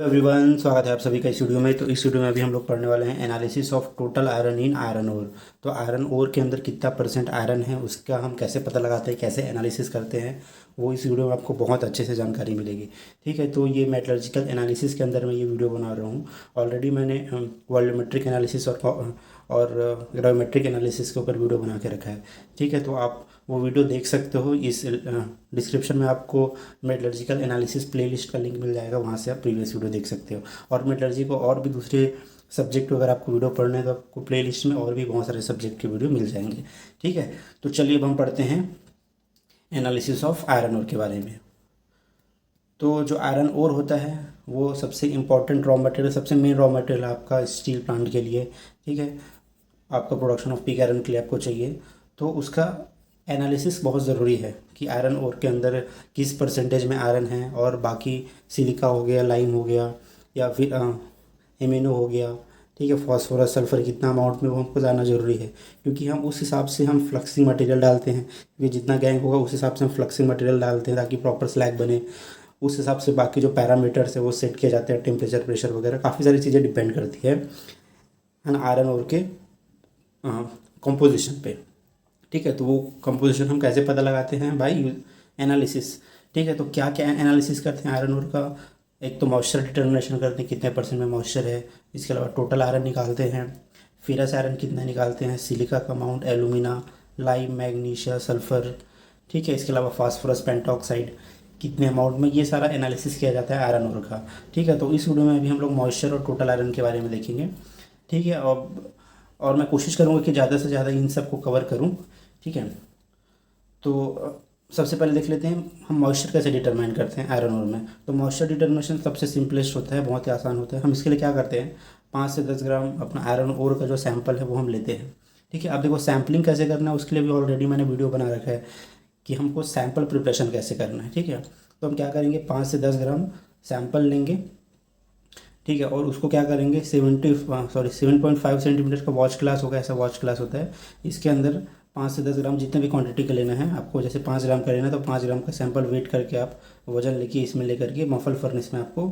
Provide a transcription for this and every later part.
Hello everyone, स्वागत है आप सभी का इस वीडियो में। तो इस वीडियो में अभी हम लोग पढ़ने वाले हैं analysis of total iron in iron ore. तो आयरन ओर के अंदर कितना परसेंट आयरन है उसका हम कैसे पता लगाते हैं, कैसे एनालिसिस करते हैं, वो इस वीडियो में आपको बहुत अच्छे से जानकारी मिलेगी। ठीक है, तो ये मेटलर्जिकल एनालिसिस के अंदर मैं ये वीडियो बना रहा हूँ। ऑलरेडी मैंने वॉल्यूमेट्रिक एनालिसिस और ग्राविमेट्रिक एनालिसिस के ऊपर वीडियो बना के रखा है। ठीक है, तो आप वो वीडियो देख सकते हो। इस डिस्क्रिप्शन में आपको मेटलर्जिकल एनालिसिस प्लेलिस्ट का लिंक मिल जाएगा, वहाँ से आप प्रीवियस वीडियो देख सकते हो। और मेटलर्जी को और भी दूसरे सब्जेक्ट अगर आपको वीडियो पढ़ने हैं तो आपको प्लेलिस्ट में और भी बहुत सारे सब्जेक्ट के वीडियो मिल जाएंगे। ठीक है, तो चलिए अब हम पढ़ते हैं एनालिसिस ऑफ आयरन ओर के बारे में। तो जो आयरन ओर होता है वो सबसे इम्पॉर्टेंट रॉ मटेरियल, सबसे मेन रॉ मटेरियल आपका स्टील प्लांट के लिए। ठीक है, आपका प्रोडक्शन ऑफ पिग आयरन के लिए आपको चाहिए। तो उसका एनालिसिस बहुत ज़रूरी है कि आयरन ओर के अंदर किस परसेंटेज में आयरन है, और बाकी सिलिका हो गया, लाइम हो गया, या फिर एमिनो हो गया। ठीक है, फास्फोरस सल्फर कितना अमाउंट में, वो हमको जानना ज़रूरी है। क्योंकि हम उस हिसाब से हम फ्लक्सिंग मटेरियल डालते हैं, क्योंकि जितना गैंग होगा उस हिसाब से हम फ्लक्सिंग मटेरियल डालते हैं ताकि प्रॉपर स्लैग बने। उस हिसाब से बाकी जो पैरामीटर्स है वो सेट किए जाते हैं, टेम्परेचर, प्रेशर वगैरह काफ़ी सारी चीज़ें डिपेंड करती है ना आयरन ओर के कंपोजिशन पे। ठीक है, तो वो कंपोजिशन हम कैसे पता लगाते हैं बाय एनालिसिस। ठीक है, तो क्या क्या एनालिसिस करते हैं आयरन ओर का। एक तो मॉइस्चर डिटर्मिनेशन करते हैं, कितने परसेंट में मॉइस्चर है। इसके अलावा टोटल आयरन निकालते हैं, फेरस आयरन कितना निकालते हैं, सिलिका का amount, alumina, lime, magnesia, sulphur. ठीक है, इसके अलावा फास्फोरस पेंटॉक्साइड कितने अमाउंट में, ये सारा एनालिसिस किया जाता है आयरन ओर का। ठीक है, तो इस वीडियो में अभी हम लोग मॉइस्चर और टोटल आयरन के बारे में देखेंगे। ठीक है, और मैं कोशिश करूँगा कि ज़्यादा से ज़्यादा इन सब को कवर करूँ। ठीक है, तो सबसे पहले देख लेते हैं हम मॉइस्चर कैसे डिटरमाइन करते हैं आयरन ओर में। तो मॉइस्चर डिटर्मिनेशन सबसे सिंपलेस्ट होता है, बहुत ही आसान होता है। हम इसके लिए क्या करते हैं, 5 से 10 ग्राम अपना आयरन ओर का जो सैंपल है वो हम लेते हैं। ठीक है, अब देखो सैम्पलिंग कैसे करना है उसके लिए भी ऑलरेडी मैंने वीडियो बना रखा है कि हमको सैंपल प्रिपरेशन कैसे करना है। ठीक है, तो हम क्या करेंगे, 5 से 10 ग्राम सैंपल लेंगे। ठीक है, और उसको क्या करेंगे, 7.5 सेंटीमीटर का वॉच ग्लास होगा, ऐसा वॉच ग्लास होता है। इसके अंदर 5 से 10 ग्राम जितने भी क्वांटिटी का लेना है आपको, जैसे 5 ग्राम का लेना है तो 5 ग्राम का सैंपल वेट करके आप वजन लेके इसमें लेकर के मफल फर्नेस में आपको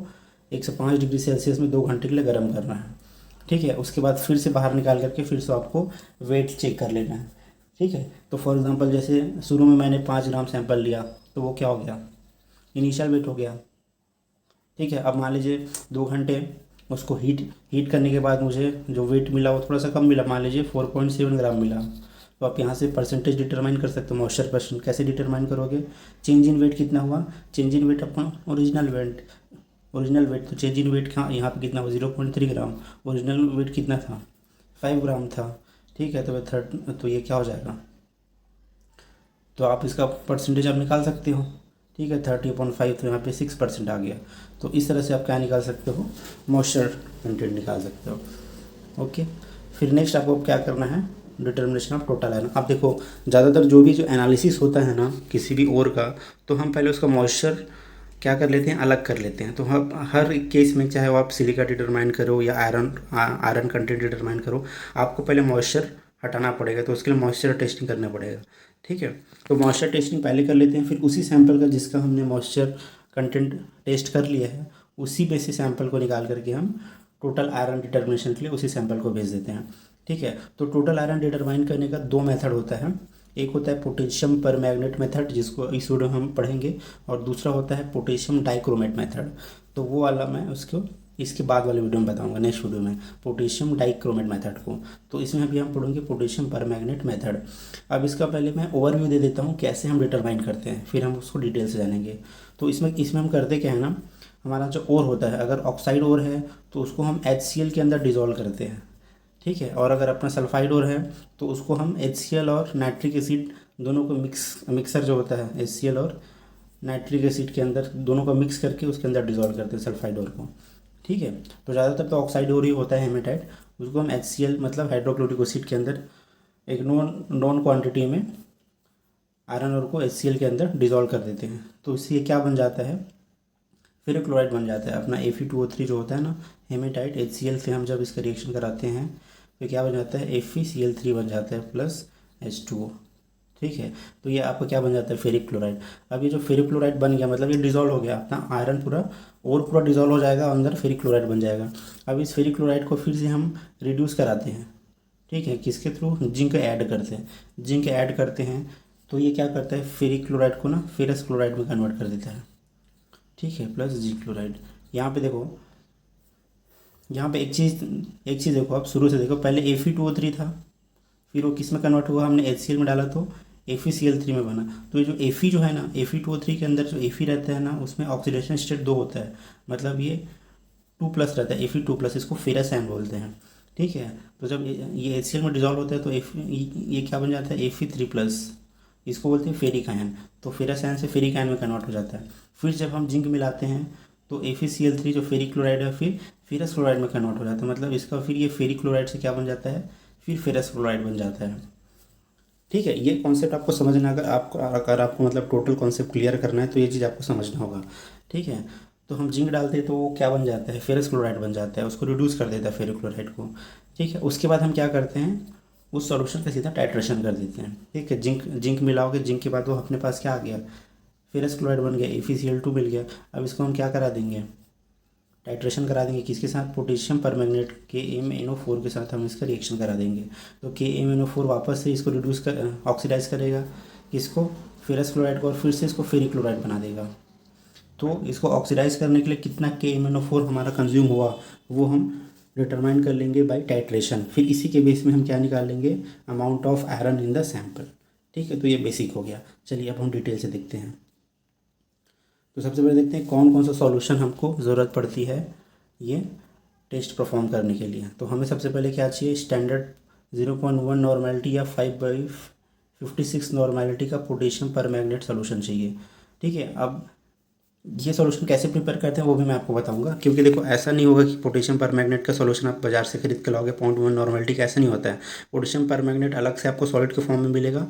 105 डिग्री सेल्सियस में 2 घंटे के लिए गर्म करना है। ठीक है, उसके बाद फिर से बाहर निकाल करके फिर से आपको वेट चेक कर लेना है। ठीक है, तो फॉर एग्जांपल जैसे शुरू में मैंने 5 ग्राम सैंपल लिया तो वो क्या हो गया, इनिशियल वेट हो गया। ठीक है, अब मान लीजिए 2 घंटे उसको हीट करने के बाद मुझे जो वेट मिला वो थोड़ा सा कम मिला, मान लीजिए 4.7 ग्राम मिला। तो आप यहाँ से परसेंटेज डिटरमाइन कर सकते हो, मॉइस्चर परसेंट कैसे डिटरमाइन करोगे, चेंज इन वेट कितना हुआ, चेंज इन वेट अपना ओरिजिनल वेट तो चेंज इन वेट यहाँ पे कितना हुआ, 0.3 ग्राम। ओरिजिनल वेट कितना था, 5 ग्राम था। ठीक है, तो ये क्या हो जाएगा, तो आप इसका परसेंटेज आप निकाल सकते हो। ठीक है, 30.5, तो यहाँ पे 6% आ गया। तो इस तरह से आप क्या निकाल सकते हो, मॉइस्चर कंटेंट निकाल सकते हो। ओके, फिर नेक्स्ट आपको क्या करना है, डिटर्मिनेशन ऑफ टोटल आयरन। अब देखो ज़्यादातर जो एनालिसिस होता है ना किसी भी ओर का, तो हम पहले उसका मॉइस्चर क्या कर लेते हैं, अलग कर लेते हैं। तो हम हर केस में, चाहे वो आप सिलिका डिटरमाइन करो या आयरन कंटेंट डिटरमाइन करो, आपको पहले मॉइस्चर हटाना पड़ेगा। तो उसके लिए मॉइस्चर टेस्टिंग करना पड़ेगा। ठीक है, तो मॉइस्चर टेस्टिंग पहले कर लेते हैं, फिर उसी सैंपल का जिसका हमने मॉइस्चर कंटेंट टेस्ट कर लिया है उसी में से सैंपल को निकाल करके हम टोटल आयरन डिटर्मिनेशन के लिए उसी सैंपल को भेज देते हैं। ठीक है, तो टोटल आयरन डिटरमाइन करने का 2 मेथड होता है। एक होता है पोटेशियम पर मैग्नेट मेथड, जिसको इस वीडियो में हम पढ़ेंगे, और दूसरा होता है पोटेशियम डाइक्रोमेट मेथड। तो वो वाला मैं उसको इसके बाद वाले वीडियो में बताऊंगा, नेक्स्ट वीडियो में, पोटेशियम डाइक्रोमेट मेथड को। तो इसमें अभी हम पढ़ेंगे पोटेशियम पर मैग्नेट मेथड। अब इसका पहले मैं ओवरव्यू दे देता हूँ कैसे हम डिटरमाइन करते हैं, फिर हम उसको डिटेल से जानेंगे। तो इसमें हम करते क्या है ना, हमारा जो ओर होता है, अगर ऑक्साइड ओर है तो उसको हम HCl के अंदर डिज़ोल्व करते हैं। ठीक है, और अगर अपना सल्फाइड ओर है तो उसको हम HCl और नाइट्रिक एसिड दोनों को मिक्सर जो होता है HCl और नाइट्रिक एसिड के अंदर, दोनों को मिक्स करके उसके अंदर डिज़ोल्व करते हैं सल्फाइड ओर को। ठीक है, तो ज़्यादातर तो ऑक्साइड ओर ही होता है हेमेटाइट, उसको हम HCl मतलब हाइड्रोक्लोरिक एसिड के अंदर एक नॉन क्वांटिटी में आयरन ओर को HCl के अंदर डिज़ोल्व कर देते हैं। तो इससे ये क्या बन जाता है, फिर क्लोराइड बन जाता है अपना Fe2O3 जो होता है ना हेमेटाइट। HCl से हम जब इसका रिएक्शन कराते हैं तो क्या बन जाता है, FeCl3 बन जाता है प्लस H2O। ठीक है। तो ये आपका क्या बन जाता है, फेरिक क्लोराइड। अब ये जो फेरिक क्लोराइड बन गया मतलब ये डिज़ोल्व हो गया अपना आयरन पूरा, और पूरा डिज़ोल्व हो जाएगा, अंदर फेरिक क्लोराइड बन जाएगा। अब इस फेरिक क्लोराइड को फिर से हम रिड्यूस कराते हैं, ठीक है, किसके थ्रू, जिंक ऐड करते हैं। जिंक ऐड करते हैं तो ये क्या करता है, फेरिक क्लोराइड को ना फेरस क्लोराइड में कन्वर्ट कर देता है, ठीक है, प्लस जी क्लोराइड। यहाँ पे देखो, यहाँ पे एक चीज़ देखो, आप शुरू से देखो, पहले Fe2O3 था, फिर वो किस में कन्वर्ट हुआ, हमने HCl में डाला तो FeCl3 में बना। तो ये जो Fe जो है ना, Fe2O3 के अंदर जो Fe रहता है ना, उसमें ऑक्सीडेशन स्टेट 2 होता है, मतलब ये 2+ रहता है, Fe2+, इसको फेरस आयन बोलते हैं, ठीक है। तो जब ये HCl में डिजॉल्व होता है तो ये क्या बन जाता है, Fe3+, इसको बोलते हैं फेरिक आयन। तो फेरस आयन से फेरिक आयन में कन्वर्ट हो जाता है। फिर जब हम जिंक मिलाते हैं तो FeCl3 जो फेरिक क्लोराइड है फिर फेरस क्लोराइड में कन्वर्ट हो जाता है, मतलब इसका फिर ये फेरिक क्लोराइड से क्या बन जाता है, फिर फेरस क्लोराइड बन जाता है, ठीक है। ये कॉन्सेप्ट आपको समझना, अगर आपको मतलब टोटल कॉन्सेप्ट क्लियर करना है तो ये चीज़ आपको समझना होगा, ठीक है। तो हम जिंक डालते हैं तो वो क्या बन जाता है, फेरस क्लोराइड बन जाता है, उसको रिड्यूस कर देता है फेरिक क्लोराइड को, ठीक है। उसके बाद हम क्या करते हैं, उस सॉल्यूशन का सीधा टाइट्रेशन कर देते हैं, ठीक है। जिंक जिंक मिलाओगे, जिंक के बाद वो अपने पास क्या आ गया, फेरस क्लोराइड बन गया, FeCl2 मिल गया। अब इसको हम क्या करा देंगे, टाइट्रेशन करा देंगे, किसके साथ, पोटेशियम परमैंगनेट KMnO4 के साथ हम इसका रिएक्शन करा देंगे। तो KMnO4 वापस से इसको रिड्यूस कर ऑक्सीडाइज करेगा, किसको, फेरस क्लोराइड को, और फिर से इसको फेरिक क्लोराइड बना देगा। तो इसको ऑक्सीडाइज करने के लिए कितना KMnO4 हमारा कंज्यूम हुआ वो हम डिटरमाइन कर लेंगे बाय टाइट्रेशन। फिर इसी के बेस में हम क्या निकाल लेंगे, amount of iron in the sample, ठीक है। तो ये बेसिक हो गया। चलिए अब हम डिटेल से देखते हैं। तो सबसे पहले देखते हैं कौन कौन सा सॉल्यूशन हमको ज़रूरत पड़ती है ये टेस्ट परफॉर्म करने के लिए। तो हमें सबसे पहले क्या चाहिए, स्टैंडर्ड 0.1 नॉर्मेलिटी या 5/56 नॉर्मेलिटी का पोटेशियम परमैंगनेट सोल्यूशन चाहिए, ठीक है। अब ये सॉल्यूशन कैसे प्रिपेयर करते हैं वो भी मैं आपको बताऊंगा, क्योंकि देखो ऐसा नहीं होगा कि पोटेशियम परमैंगनेट का सॉल्यूशन आप बाजार से खरीद के लाओगे 0.1 नॉर्मेलिटी का, ऐसा नहीं होता है। पोटेशियम परमैंगनेट अलग से आपको सॉलिड के फॉर्म में मिलेगा,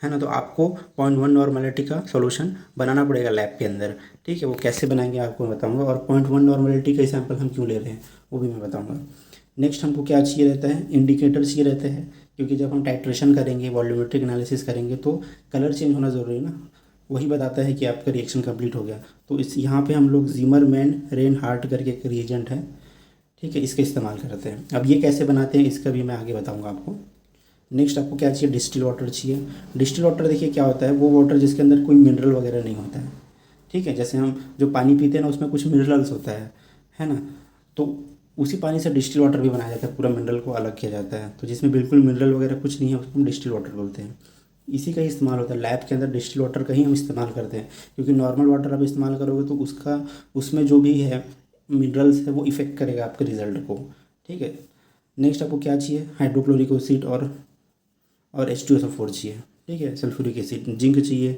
है ना। तो आपको 0.1 नॉर्मेलिटी का सॉल्यूशन बनाना पड़ेगा लैब के अंदर, ठीक है। वो कैसे बनाएंगे आपको बताऊँगा, और 0.1 नॉर्मेलिटी का सैंपल हम क्यों ले रहे हैं वो भी मैं बताऊँगा। नेक्स्ट हमको क्या चाहिए रहता है, इंडिकेटर चाहिए रहते हैं, क्योंकि जब हम टाइट्रेशन करेंगे, वॉल्यूमेट्रिक एनालिसिस करेंगे तो कलर चेंज होना ज़रूरी है ना, वही बताता है कि आपका रिएक्शन कंप्लीट हो गया। तो इस यहाँ पे हम लोग ज़िमरमैन रेनहार्ट करके एक रिएजेंट है, ठीक है, इसका इस्तेमाल करते हैं। अब ये कैसे बनाते हैं इसका भी मैं आगे बताऊँगा आपको। नेक्स्ट आपको क्या चाहिए, डिस्टिल वाटर चाहिए। डिस्टिल वाटर देखिए क्या होता है, वो वाटर जिसके अंदर कोई मिनरल वगैरह नहीं होता है, ठीक है। जैसे हम जो पानी पीते हैं ना उसमें कुछ मिनरल्स होता है ना। तो उसी पानी से डिस्टिल वाटर भी बनाया जाता है, पूरा मिनरल को अलग किया जाता है। तो जिसमें बिल्कुल मिनरल वगैरह कुछ नहीं है उसको हम डिस्टिल वाटर बोलते हैं। इसी का ही इस्तेमाल होता है लैब के अंदर, डिस्टिल वाटर का ही हम इस्तेमाल करते हैं, क्योंकि नॉर्मल वाटर आप इस्तेमाल करोगे तो उसका उसमें जो भी है मिनरल्स है वो इफ़ेक्ट करेगा आपके रिजल्ट को, ठीक है। नेक्स्ट आपको क्या चाहिए, हाइड्रोक्लोरिक एसिड और H2SO4 चाहिए, ठीक है, सल्फ्यूरिक एसिड, जिंक चाहिए,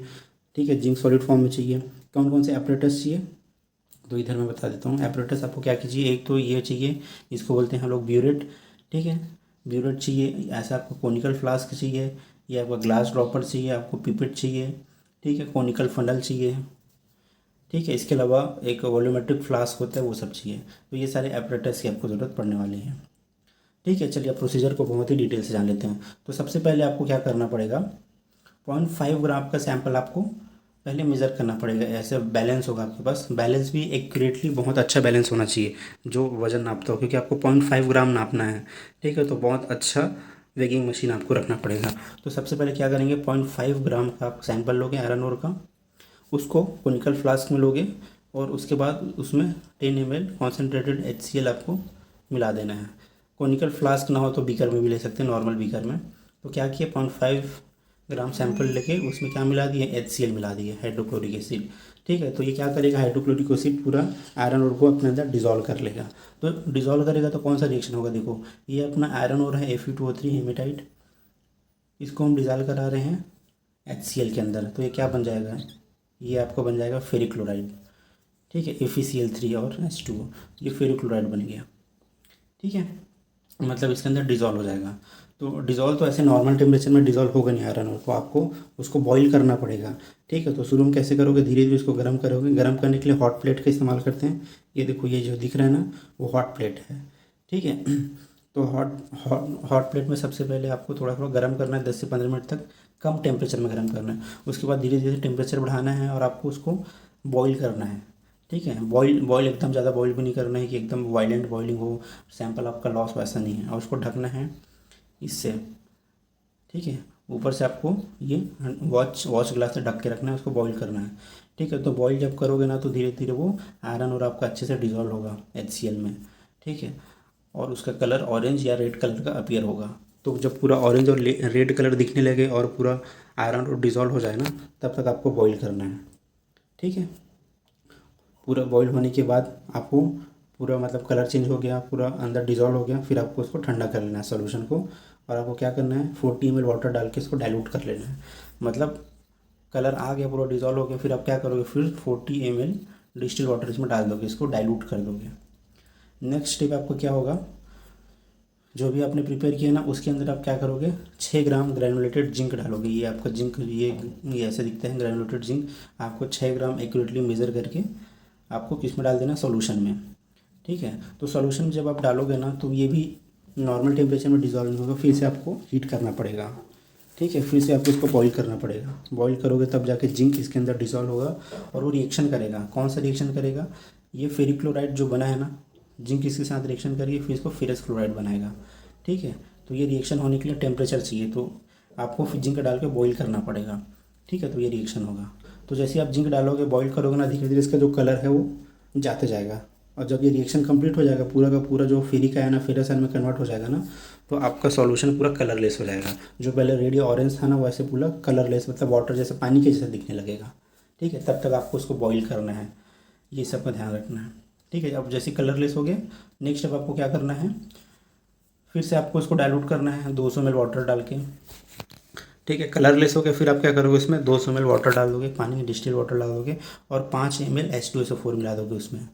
ठीक है, जिंक सॉलिड फॉर्म में चाहिए। कौन कौन से एपरेटस चाहिए तो इधर मैं बता देता हूँ। एपरेटस आपको क्या कीजिए, एक तो ये चाहिए, इसको बोलते हैं हम लोग ब्यूरेट, ठीक है, ब्यूरेट चाहिए। ऐसा आपको कोनिकल फ्लास्क चाहिए, ये आपका ग्लास ड्रॉपर चाहिए, आपको पिपेट चाहिए, ठीक है, कोनिकल फंडल चाहिए, ठीक है। इसके अलावा एक वॉल्यूमेट्रिक फ्लास्क होता है वो सब चाहिए। तो ये सारे एपरेटस की आपको ज़रूरत पड़ने वाली है, ठीक है। चलिए अब प्रोसीजर को बहुत ही डिटेल से जान लेते हैं। तो सबसे पहले आपको क्या करना पड़ेगा, 0.5 ग्राम का सैंपल आपको पहले मेज़र करना पड़ेगा। ऐसे बैलेंस होगा आपके पास, बैलेंस भी एक्यूरेटली बहुत अच्छा बैलेंस होना चाहिए जो वज़न नापता हो, क्योंकि आपको 0.5 ग्राम नापना है, ठीक है। तो बहुत अच्छा वेगिंग मशीन आपको रखना पड़ेगा। तो सबसे पहले क्या करेंगे, 0.5 ग्राम का आप सैंपल लोगे आयरन ओर का, उसको कोनिकल फ्लास्क में लोगे और उसके बाद उसमें 10 ml कॉन्सेंट्रेटेड HCl आपको मिला देना है। कोनिकल फ्लास्क ना हो तो बीकर में भी ले सकते हैं, नॉर्मल बीकर में। तो क्या किया, 0.5 ग्राम सैंपल लेके उसमें क्या मिला दिए, HCl मिला दिए, हाइड्रोक्लोरिक एसिड, ठीक है। तो ये क्या करेगा, हाइड्रोक्लोरिक एसिड पूरा आयरन ओर को अपने अंदर डिजोल्व कर लेगा। तो डिजोल्व करेगा तो कौन सा रिएक्शन होगा, देखो ये अपना आयरन ओर है Fe2O3 हेमेटाइट, इसको हम डिजोल्व करा रहे हैं HCl के अंदर। तो ये क्या बन जाएगा, ये आपको बन जाएगा फेरिक क्लोराइड, ठीक है, FeCl3 और H2O, ये फेरिक क्लोराइड बन गया, ठीक है। मतलब इसके अंदर डिज़ोल्व हो जाएगा। तो डिज़ोल्व तो ऐसे नॉर्मल टेम्परेचर में डिज़ोल्व होगा नहीं आयरन ओर, तो आपको उसको बॉईल करना पड़ेगा, ठीक है। तो शुरू में कैसे करोगे, धीरे धीरे उसको गर्म करोगे। गर्म करने के लिए हॉट प्लेट का इस्तेमाल करते हैं। ये देखो ये जो दिख रहा है ना वो हॉट प्लेट है, ठीक है। तो हॉट प्लेट में सबसे पहले आपको थोड़ा थोड़ा गर्म करना है, 10 से 15 मिनट तक कम टेम्परेचर में गर्म करना है। उसके बाद धीरे धीरे टेम्परेचर बढ़ाना है और आपको उसको बॉईल करना है। ठीक है, बॉईल एकदम ज़्यादा बॉईल भी नहीं करना है कि एकदम वायलेंट बॉइलिंग हो, सैंपल आपका लॉस, वैसा नहीं है। और उसको ढकना है इससे। ठीक है, ऊपर से आपको ये वॉच ग्लास से ढक के रखना है, उसको बॉईल करना है। ठीक है, तो बॉईल जब करोगे ना तो धीरे धीरे वो आयरन और आपका अच्छे से डिज़ोल्व होगा HCl में। ठीक है, और उसका कलर ऑरेंज या रेड कलर का अपीयर होगा। तो जब पूरा ऑरेंज और रेड कलर दिखने लगे और पूरा आयरन और डिज़ोल्व हो जाए ना, तब तक आपको बॉईल करना है। ठीक है, पूरा बॉईल होने के बाद आपको पूरा मतलब कलर चेंज हो गया, पूरा अंदर डिज़ोल्व हो गया, फिर आपको उसको ठंडा कर लेना है सॉल्यूशन को। और आपको क्या करना है, 40 ml वाटर डाल के इसको डाइल्यूट कर लेना है। मतलब कलर आ गया, पूरा डिज़ोल्व हो गया, फिर आप क्या करोगे, फिर 40 ml डिस्टिल वाटर इसमें डाल दोगे, इसको डाइल्यूट कर दोगे। नेक्स्ट स्टेप आपको क्या होगा, जो भी आपने प्रिपेयर किया ना उसके अंदर आप क्या करोगे, 6 ग्राम ग्रैनुलेटेड जिंक डालोगे। ये आपका जिंक ये ऐसे दिखता है ग्रैनुलेटेड जिंक। आपको 6 ग्राम एक्यूरेटली मेज़र करके आपको किस में डाल देना, सॉल्यूशन में। ठीक है, तो सॉल्यूशन जब आप डालोगे ना तो ये भी नॉर्मल टेम्परेचर में डिज़ोल्व नहीं होगा, फिर से आपको हीट करना पड़ेगा। ठीक है, फिर से आपको इसको बॉईल करना पड़ेगा। बॉईल करोगे तब जाके जिंक इसके अंदर डिज़ोल्व होगा और वो रिएक्शन करेगा। कौन सा रिएक्शन करेगा, ये फेरिक क्लोराइड जो बना है ना, जिंक इसके साथ रिएक्शन करिए, फिर इसको फेरस क्लोराइड बनाएगा। ठीक है, तो ये रिएक्शन होने के लिए टेम्परेचर चाहिए, तो आपको फिर जिंक डाल के बॉईल करना पड़ेगा। ठीक है, तो ये रिएक्शन होगा। तो जैसे आप जिंक डालोगे, बॉईल करोगे ना, धीरे धीरे इसका जो कलर है वो जाते जाएगा। और जब ये रिएक्शन कंप्लीट हो जाएगा, पूरा का पूरा जो फेरिक आयन है फेरस आयन में कन्वर्ट हो जाएगा ना, तो आपका सॉल्यूशन पूरा कलरलेस हो जाएगा। जो पहले रेड या ऑरेंज था ना, वैसे पूरा कलरलेस, मतलब वाटर जैसे, पानी के जैसा दिखने लगेगा। ठीक है, तब तक आपको उसको बॉईल करना है, ये सब का ध्यान रखना है। ठीक है, अब जैसे कलरलेस हो गया, नेक्स्ट अब आपको क्या करना है, फिर से आपको इसको डाइल्यूट करना है 200 ml वाटर डाल के। ठीक है, कलरलेस हो गया, फिर आप क्या करोगे, इसमें 200 ml वाटर डाल दोगे, पानी में डिस्टिल वाटर डाल दोगे और 5 ml H2SO4 मिला दोगे उसमें।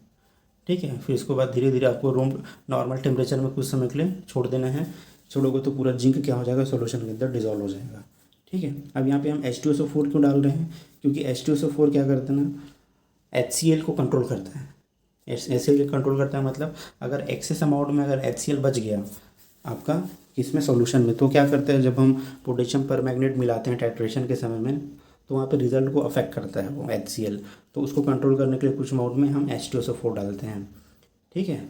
ठीक है, फिर इसके बाद धीरे धीरे आपको रूम नॉर्मल टेम्परेचर में कुछ समय के लिए छोड़ देना है। छोड़ोगे तो पूरा जिंक क्या हो जाएगा, सॉल्यूशन के अंदर डिजोल्व हो जाएगा। ठीक है, अब यहाँ पे हम H2SO4 क्यों डाल रहे हैं, क्योंकि H2SO4 क्या करता है ना, HCl को कंट्रोल करता है। HCl कंट्रोल करता है, मतलब अगर एक्सेस अमाउंट में अगर HCl बच गया आपका किसमें, सॉल्यूशन में, तो क्या करते हैं, जब हम पोटेशियम पर मैग्नेट मिलाते हैं टाइट्रेशन के समय में, तो वहाँ पे रिजल्ट को अफेक्ट करता है वो HCl। तो उसको कंट्रोल करने के लिए कुछ अमाउंट में हम H2SO4 डालते हैं। ठीक है,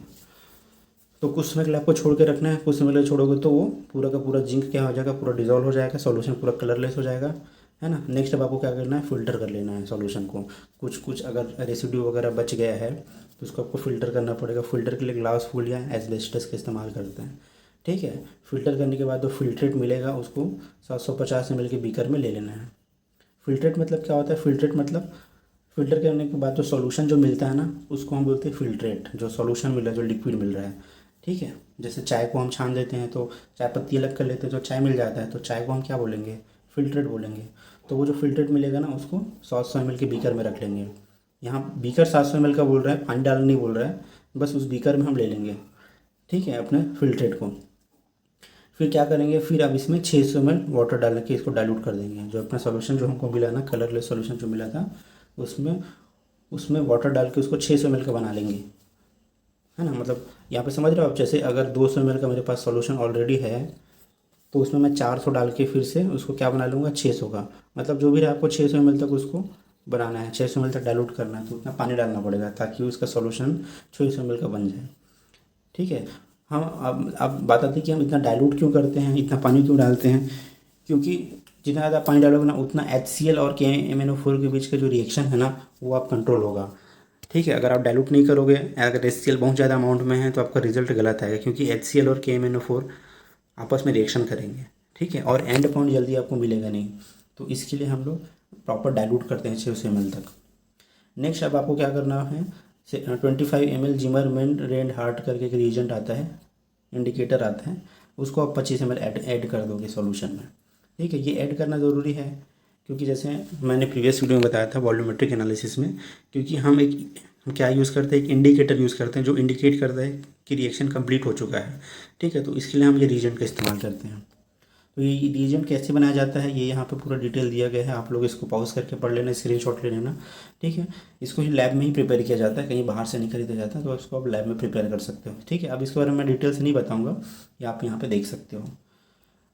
तो कुछ समय के लिए आपको छोड़ के रखना है। कुछ समय के लिए छोड़ोगे तो वो पूरा का पूरा जिंक क्या हो जाएगा, पूरा डिजोल्व हो जाएगा, सॉल्यूशन पूरा कलरलेस हो जाएगा, है ना। नेक्स्ट अब आपको क्या करना है, फ़िल्टर कर लेना है सॉल्यूशन को। कुछ अगर रेसिड्यू वगैरह बच गया है तो उसको आपको फ़िल्टर करना पड़ेगा। फ़िल्टर के लिए ग्लास फूल या एस्बेस्टस का इस्तेमाल करते हैं। ठीक है, फ़िल्टर करने के बाद जो फ़िल्ट्रेट मिलेगा उसको 750 ml के बीकर में ले लेना है। फ़िल्ट्रेट मतलब क्या होता है, फ़िल्ट्रेट मतलब फ़िल्टर करने के बाद जो सॉल्यूशन जो मिलता है ना, उसको हम बोलते हैं फ़िल्ट्रेट। जो सॉल्यूशन मिल रहा है, जो लिक्विड मिल रहा है, ठीक है। जैसे चाय को हम छान देते हैं तो चाय पत्ती अलग कर लेते हैं, जो चाय मिल जाता है तो चाय को हम क्या बोलेंगे, फ़िल्ट्रेट बोलेंगे। तो वो जो फ़िल्ट्रेट मिलेगा ना, उसको 700 ml के बीकर में रख लेंगे। यहाँ बीकर 700 ml का बोल रहा है, पानी डालना नहीं बोल रहा है, बस उस बीकर में हम ले लेंगे, ठीक है, अपने फ़िल्ट्रेट को। फिर क्या करेंगे, फिर अब इसमें 600 ml वाटर डाल के इसको डाइल्यूट कर देंगे। जो अपना सॉल्यूशन जो हमको मिला ना, कलरलेस सॉल्यूशन जो मिला था, उसमें वाटर डाल के उसको 600 ml का बना लेंगे, है ना। मतलब यहाँ पे समझ रहे हो आप, जैसे अगर 200 ml का मेरे पास सॉल्यूशन ऑलरेडी है तो उसमें मैं 400 डाल के फिर से उसको क्या बना लूँगा, 600 का। मतलब जो भी रहा आपको 600 ml तक उसको बनाना है, 600 ml तक डाइल्यूट करना है, तो उतना पानी डालना पड़ेगा ताकि उसका सॉल्यूशन 600 ml का बन जाए। ठीक है, हम अब बात आती है कि हम इतना डाइल्यूट क्यों करते हैं, इतना पानी क्यों डालते हैं। क्योंकि जितना ज़्यादा पानी डालोगे ना, उतना HCl और KMnO4 के बीच का जो रिएक्शन है ना, वो आप कंट्रोल होगा। ठीक है, अगर आप डाइल्यूट नहीं करोगे, अगर HCl बहुत ज़्यादा अमाउंट में है तो आपका रिजल्ट गलत आएगा, क्योंकि HCl और KMnO4 आपस में रिएक्शन करेंगे। ठीक है, और एंड पॉइंट जल्दी आपको मिलेगा नहीं, तो इसके लिए हम लोग प्रॉपर डाइल्यूट करते हैं 600 ml तक। नेक्स्ट अब आपको क्या करना है, 25 ml जिमरमैन रेंड हार्ट करके एक रिएजेंट आता है, इंडिकेटर आता है, उसको आप 25 ml ऐड कर दोगे सॉल्यूशन में। ठीक है, ये ऐड करना ज़रूरी है क्योंकि जैसे मैंने प्रीवियस वीडियो में बताया था वॉल्यूमेट्रिक एनालिसिस में, क्योंकि हम क्या यूज़ करते हैं, एक इंडिकेटर यूज़ करते हैं जो इंडिकेट करता है कि रिएक्शन कंप्लीट हो चुका है। ठीक है, तो इसके लिए हम ये रिएजेंट का इस्तेमाल करते हैं। तो ये रिएजेंट कैसे बनाया जाता है, ये यहाँ पे पूरा डिटेल दिया गया है, आप लोग इसको पॉज करके पढ़ लेना, स्क्रीनशॉट ले लेना। ठीक है, इसको लैब में ही प्रिपेयर किया जाता है, कहीं बाहर से नहीं खरीदा जाता, तो इसको आप लैब में प्रिपेयर कर सकते हो। ठीक है, अब इसके बारे में मैं डिटेल से नहीं बताऊँगा, ये आप यहाँ पर देख सकते हो।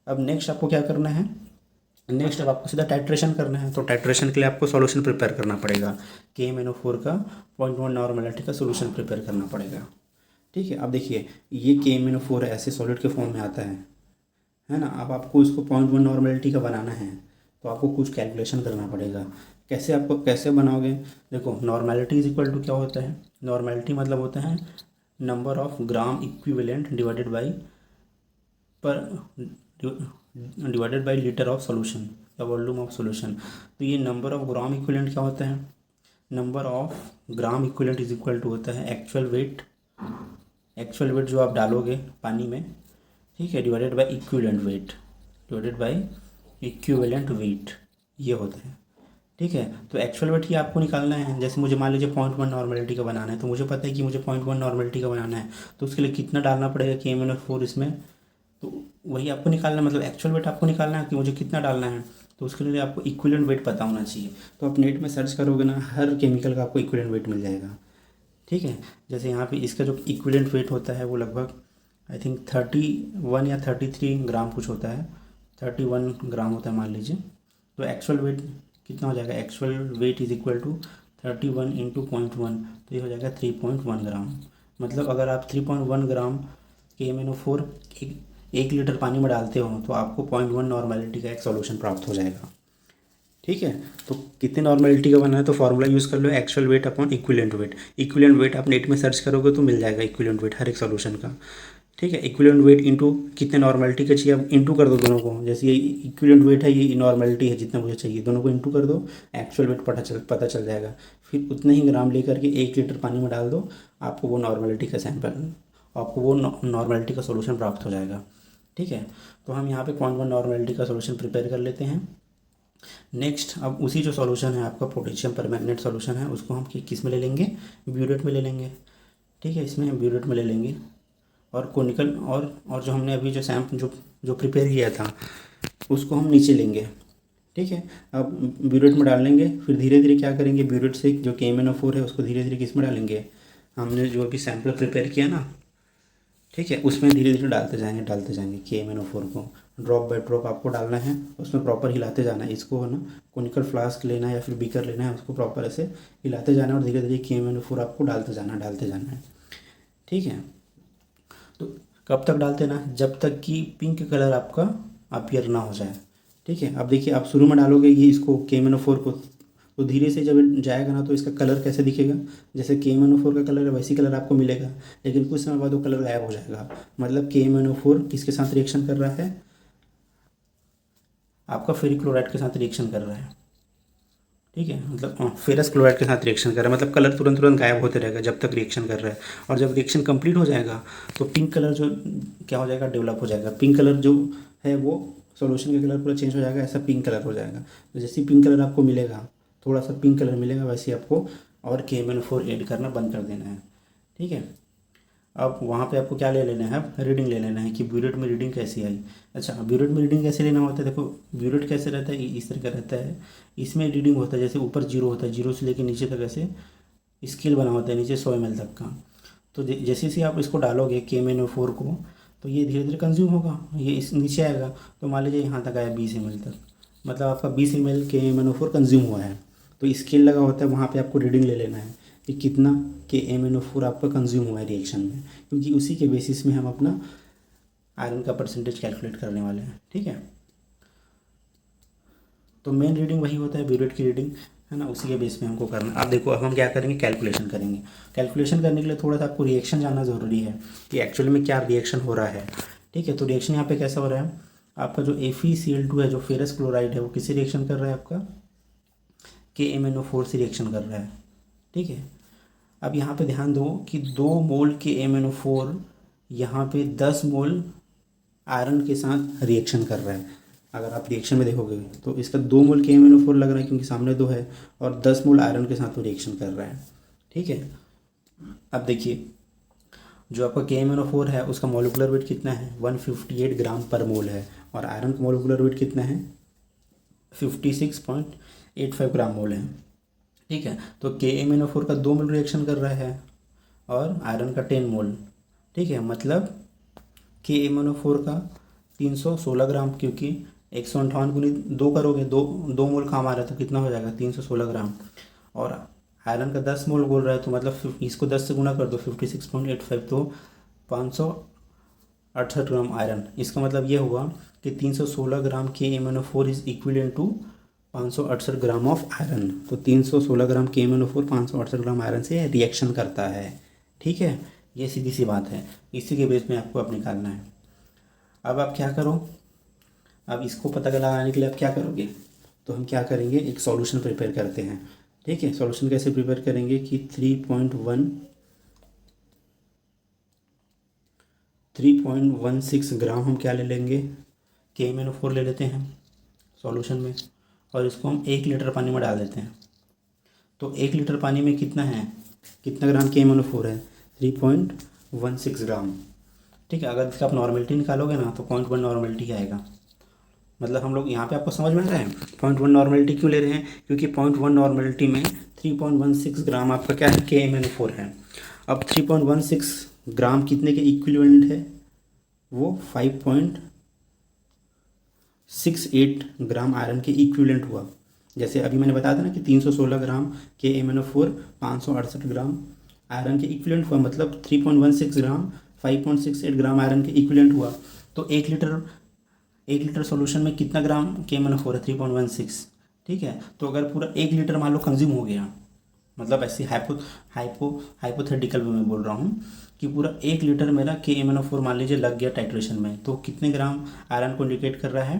अब नेक्स्ट आपको क्या करना है, नेक्स्ट अब आपको सीधा टाइट्रेशन करना है, तो टाइट्रेशन के लिए आपको सॉल्यूशन प्रिपेयर करना पड़ेगा। KMnO4 का 0.1 नॉर्मेलिटी का सॉल्यूशन प्रिपेयर करना पड़ेगा। ठीक है, अब देखिए ये KMnO4 ऐसे सॉलिड के फॉर्म में आता है ना। अब आपको इसको 0.1 नॉर्मेलिटी का बनाना है, तो आपको कुछ कैलकुलेशन करना पड़ेगा। कैसे बनाओगे? देखो, नॉर्मेलिटी इज इक्वल टू क्या होता है? नॉर्मेलिटी मतलब होता है number of gram equivalent divided by litre of solution या वॉल्यूम ऑफ सोल्यूशन। तो ये नंबर ऑफ ग्राम इक्विवेलेंट क्या होता है? Number of gram equivalent is equal to होता है एक्चुअल वेट जो आप डालोगे पानी में, ठीक है, डिवाइडेड बाई इक्विवेलेंट वेट, ये होता है। ठीक है, तो एक्चुअल वेट ही आपको निकालना है। जैसे मुझे मान लीजिए 0.1 नॉर्मेलिटी का बनाना है, तो मुझे पता है कि मुझे 0.1 नॉर्मेलिटी का बनाना है, तो उसके लिए कितना डालना पड़ेगा KMnO4 इसमें, तो वही आपको निकालना है। मतलब एक्चुअल वेट आपको निकालना है कि मुझे कितना डालना है, तो उसके लिए आपको इक्विवेलेंट वेट पता होना चाहिए। तो आप नेट में सर्च करोगे ना, हर केमिकल का आपको इक्विवेलेंट वेट मिल जाएगा। ठीक है, जैसे यहाँ पे इसका जो इक्विवेलेंट वेट होता है वो लगभग आई थिंक 31 या 33 ग्राम कुछ होता है, 31 ग्राम होता है मान लीजिए। तो एक्चुअल वेट कितना हो जाएगा? Actual weight is equal to 31 into 0.1, तो ये हो जाएगा 3.1 ग्राम। मतलब अगर आप 3.1 ग्राम KMnO4 एक लीटर पानी में डालते हो, तो आपको 0.1 नॉर्मेलिटी का एक सॉल्यूशन प्राप्त हो जाएगा। ठीक है, तो कितने नॉर्मेलिटी का बनाना है, तो फॉर्मूला यूज़ कर लो, actual weight upon equivalent weight. Equivalent weight आप नेट में सर्च करोगे तो मिल जाएगा इक्विवेलेंट वेट हर एक सॉल्यूशन का। ठीक है, इक्विवेलेंट वेट इंटू कितने नॉर्मेलिटी का चाहिए, आप इंटू कर दो दोनों को। जैसे ये इक्विवेलेंट वेट है, ये नॉर्मेलिटी है, जितना मुझे चाहिए दोनों को इंटू कर दो, एक्चुअल वेट पता चल जाएगा। फिर उतने ही ग्राम लेकर के 1 लीटर पानी में डाल दो, आपको वो नॉर्मेलिटी का सैंपल, आपको वो नॉर्मेलिटी का सोल्यूशन प्राप्त हो जाएगा। ठीक है, तो हम यहाँ पे 0.1 नॉर्मेलिटी का सोल्यूशन प्रिपेयर कर लेते हैं। नेक्स्ट, अब उसी जो सॉल्यूशन है आपका पोटेशियम परमैंगनेट सॉल्यूशन है, उसको हम किस में ले लेंगे? ब्यूरेट में ले लेंगे। ठीक है, इसमें हम ब्यूरेट में ले लेंगे, और कोनिकल और जो हमने अभी जो जो प्रिपेयर किया था उसको हम नीचे लेंगे। ठीक है, अब ब्यूरेट में डाल लेंगे, फिर धीरे धीरे क्या करेंगे, ब्यूरेट से जो KMnO4 है उसको धीरे धीरे किस में डालेंगे? हमने जो अभी सैंपल प्रिपेयर किया ना, ठीक है, उसमें धीरे धीरे डालते जाएंगे KMnO4 को। ड्रॉप बाय ड्रॉप आपको डालना है, उसमें प्रॉपर हिलाते जाना है। इसको है ना, कोनिकल फ्लास्क लेना है या फिर बीकर लेना है, उसको प्रॉपर ऐसे हिलाते जाना है और धीरे धीरे KMnO4 आपको डालते जाना है। ठीक है, तो कब तक डालते ना? जब तक कि पिंक कलर आपका अपीयर ना हो जाए। ठीक है, अब देखिए आप शुरू में डालोगे ये इसको KMnO4 को, तो धीरे से जब जाएगा ना तो इसका कलर कैसे दिखेगा? जैसे KMnO4 का कलर है वैसी कलर आपको मिलेगा, लेकिन कुछ समय बाद वो कलर गायब हो जाएगा। मतलब KMnO4 किसके साथ रिएक्शन कर रहा है? आपका फेरिक क्लोराइड के साथ रिएक्शन कर रहा है। ठीक है, मतलब फेरस क्लोराइड के साथ रिएक्शन कर रहा है, मतलब कलर तुरंत गायब होते रहेगा जब तक रिएक्शन कर रहा है। और जब रिएक्शन कंप्लीट हो जाएगा तो पिंक कलर जो क्या हो जाएगा, डेवलप हो जाएगा। पिंक कलर जो है वो सॉल्यूशन का कलर पूरा चेंज हो जाएगा, ऐसा पिंक कलर हो जाएगा। तो जैसे पिंक कलर आपको मिलेगा, थोड़ा सा पिंक कलर मिलेगा, वैसे आपको और KMnO4 ऐड करना बंद कर देना है। ठीक है, अब वहाँ पे आपको क्या ले लेना है? अब रीडिंग ले लेना है कि ब्यूरेट में रीडिंग कैसी आई। अच्छा, ब्यूरेट में रीडिंग कैसे लेना होता है? देखो, ब्यूरेट कैसे रहता है, इस तरह का रहता है। इसमें रीडिंग होता है, जैसे ऊपर जीरो होता है, जीरो से लेकर नीचे तक ऐसे स्केल बना होता है, नीचे 100 ml तक का। तो जैसे जैसे आप इसको डालोगे KMnO4 को, तो ये धीरे धीरे कंज्यूम होगा, ये इस नीचे आएगा। तो मान लीजिए यहाँ तक आया 20 ml तक, मतलब आपका 20 ml KMnO4 कंज्यूम हुआ है। तो स्केल लगा होता है, वहाँ पे आपको रीडिंग ले लेना है कि कितना KMnO4 आपका कंज्यूम हुआ है रिएक्शन में, क्योंकि उसी के बेसिस में हम अपना आयरन का परसेंटेज कैलकुलेट करने वाले हैं। ठीक है, तो मेन रीडिंग वही होता है, ब्यूरेट की रीडिंग है ना, उसी के बेस पे हमको करना। अब देखो, अब हम क्या करेंगे, कैलकुलेशन करेंगे। कैलकुलेशन करने के लिए थोड़ा सा आपको रिएक्शन जानना ज़रूरी है कि एक्चुअली में क्या रिएक्शन हो रहा है। ठीक है, तो रिएक्शन यहाँ पे कैसा हो रहा है, आपका जो FeCl2 है, जो फेरस क्लोराइड है, वो किससे रिएक्शन कर रहा है? आपका KMnO4 से रिएक्शन कर रहा है। ठीक है, अब यहाँ पे ध्यान दो कि 2 मोल KMnO4 यहाँ पे 10 मोल आयरन के साथ रिएक्शन कर रहा है। अगर आप रिएक्शन में देखोगे तो इसका 2 मोल KMnO4 लग रहा है, क्योंकि सामने 2 है, और 10 मोल आयरन के साथ वो रिएक्शन कर रहा है। ठीक है, अब देखिए जो आपका KMnO4 है उसका मोलिकुलर वेट कितना है? 158 ग्राम पर मोल है, और आयरन का मोलिकुलर वेट कितना है? 56.85 ग्राम मोल है। ठीक है, तो KMnO4 का 2 मोल रिएक्शन कर रहा है और आयरन का 10 मोल। ठीक है, मतलब KMnO4 का 316 ग्राम, क्योंकि 158 गुनी 2 करोगे, 2 मोल काम आ रहा है तो कितना हो जाएगा 316 ग्राम। और आयरन का 10 मोल बोल रहा है तो मतलब इसको 10 से गुना कर दो 56.85, तो 568 ग्राम आयरन। इसका मतलब ये हुआ कि 316 gram KMnO4 is equivalent to 568 gram of iron. तो 316 ग्राम KMnO4 568 ग्राम आयरन से रिएक्शन करता है। ठीक है, ये सीधी सी बात है, इसी के बेस में आपको अब निकालना है। अब आप क्या करो, अब इसको पता लगाने के लिए आप क्या करोगे, तो हम क्या करेंगे, एक सॉल्यूशन प्रिपेयर करते हैं। ठीक है, सॉल्यूशन कैसे प्रिपेयर करेंगे कि 3.16 ग्राम हम क्या ले लेंगे, KMnO4 ले लेते हैं सॉल्यूशन में, और इसको हम 1 लीटर पानी में डाल देते हैं। तो 1 लीटर पानी में कितना है, कितना ग्राम KMnO4 है, 3.16 ग्राम। ठीक है, अगर इसका आप नॉर्मेलिटी निकालोगे ना तो 0.1 नॉर्मेलिटी आएगा। मतलब हम लोग यहाँ पे आपको समझ में आ रहा है 0.1 नॉर्मेलिटी क्यों ले रहे हैं, क्योंकि 0.1 नॉर्मेलिटी में 3.16 ग्राम आपका क्या है, KMnO4 है। अब 3.16 ग्राम कितने के इक्विवेलेंट है, वो 5.68 ग्राम आयरन के इक्विवेलेंट हुआ। जैसे अभी मैंने बताया था ना कि 316 ग्राम KMnO4 568 ग्राम आयरन के इक्विवेलेंट हुआ, मतलब 3.16 ग्राम 5.68 ग्राम आयरन के इक्विवेलेंट हुआ। तो 1 लीटर सॉल्यूशन में कितना ग्राम KMnO4 है, 3.16। ठीक है, तो अगर पूरा 1 लीटर मान लो कंज्यूम हो गया, मतलब ऐसे हाइपोथेटिकल में मैं बोल रहा हूँ कि पूरा 1 लीटर मेरा KMnO4 मान लीजिए लग गया टाइट्रेशन में, तो कितने ग्राम आयरन को इंडिकेट कर रहा है,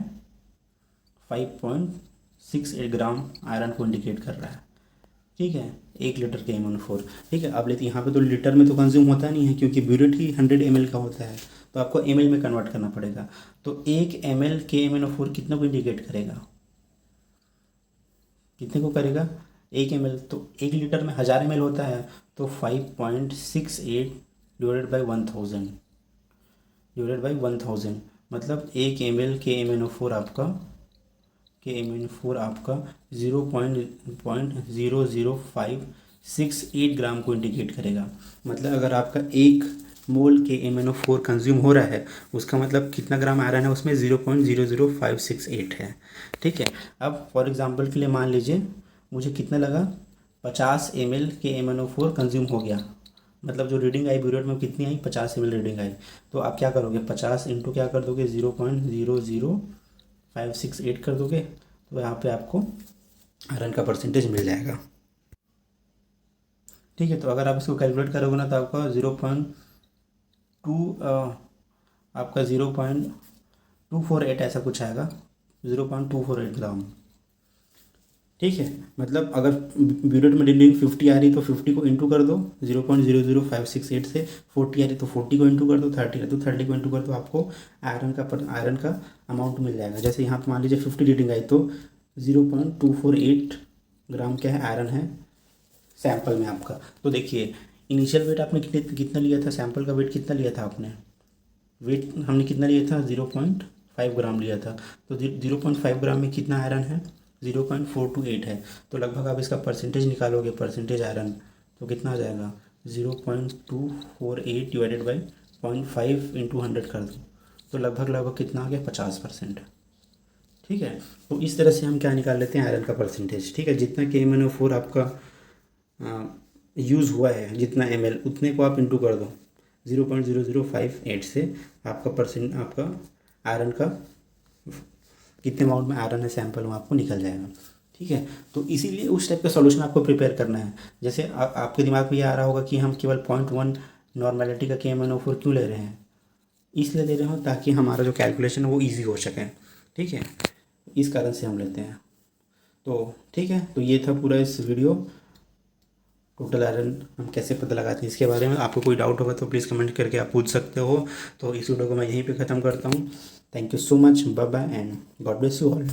5.68 ग्राम आयरन को इंडिकेट कर रहा है। ठीक है, 1 लीटर KMnO4। ठीक है, अब लेते यहाँ पे तो लीटर में तो कंज्यूम होता नहीं है, क्योंकि ब्यूरेट ही 100 ml का होता है, तो आपको ml में कन्वर्ट करना पड़ेगा। तो 1 ml KMnO4 कितने को इंडिकेट करेगा, कितने को करेगा, 1 ml, तो 1 लीटर में 1000 ml होता है, तो 5.68 डिवाइडेड बाई 1000 मतलब 1 ml KMnO4 आपका 0.00568 ग्राम को इंडिकेट करेगा। मतलब अगर आपका 1 मोल KMnO4 कंज्यूम हो रहा है, उसका मतलब कितना ग्राम आयरन है उसमें, 0.00568 है। ठीक है, अब फॉर एग्जांपल के लिए मान लीजिए मुझे कितना लगा, 50 ml KMnO4 कंज्यूम हो गया, मतलब जो रीडिंग आई ब्यूरेट में कितनी आई, 50 ml रीडिंग आई। तो आप क्या करोगे, 50 इंटू क्या कर दोगे, 0.00568 कर दोगे, तो यहाँ पे आपको आयरन का परसेंटेज मिल जाएगा। ठीक है, तो अगर आप इसको कैलकुलेट करोगे ना तो आपका 0.248 ऐसा कुछ आएगा, 0.248 ग्राम। ठीक है, मतलब अगर ब्यूरेट में रीडिंग 50 आ रही तो 50 को इंटू कर दो 0.00568 से, 40 आ रही तो 40 को इंटू कर दो, 30 आ रही तो 30 को इंटू कर दो, आपको आयरन का अमाउंट मिल जाएगा। जैसे यहाँ पर मान लीजिए 50 रीडिंग आई तो 0.248 ग्राम क्या है, आयरन है सैंपल में आपका। तो देखिए इनिशियल वेट आपने कितना लिया था, सैंपल का वेट कितना लिया था आपने, वेट हमने कितना लिया था, 0.5 ग्राम लिया था। तो 0.5 ग्राम में कितना आयरन है, 0.428 है। तो लगभग आप इसका परसेंटेज निकालोगे, परसेंटेज आयरन, तो कितना आ जाएगा, 0.248 डिवाइडेड बाई 0.5 इंटू 100 कर दो, तो लगभग कितना आ गया, 50%। ठीक है, तो इस तरह से हम क्या निकाल लेते हैं, आयरन का परसेंटेज। ठीक है, जितना KMnO4 आपका यूज़ हुआ है, जितना ml उतने को आप इंटू कर दो 0.0058 से, आपका आयरन का कितने अमाउंट में आयरन है सैंपल में आपको निकल जाएगा। ठीक है, तो इसीलिए उस टाइप का सॉल्यूशन आपको प्रिपेयर करना है। जैसे आपके दिमाग में ये आ रहा होगा कि हम केवल 0.1 नॉर्मेलिटी का KMnO4 क्यों ले रहे हैं, इसलिए ले रहे हो ताकि हमारा जो कैलकुलेशन है वो ईजी हो सके। ठीक है, इस कारण से हम लेते हैं। तो ठीक है, तो ये था पूरा इस वीडियो, टोटल आयरन हम कैसे पता लगाते हैं इसके बारे में। आपको कोई डाउट होगा तो प्लीज़ कमेंट करके आप पूछ सकते हो। तो इस वीडियो को मैं यहीं पे ख़त्म करता हूँ। Thank you so much, bye bye and God bless you all.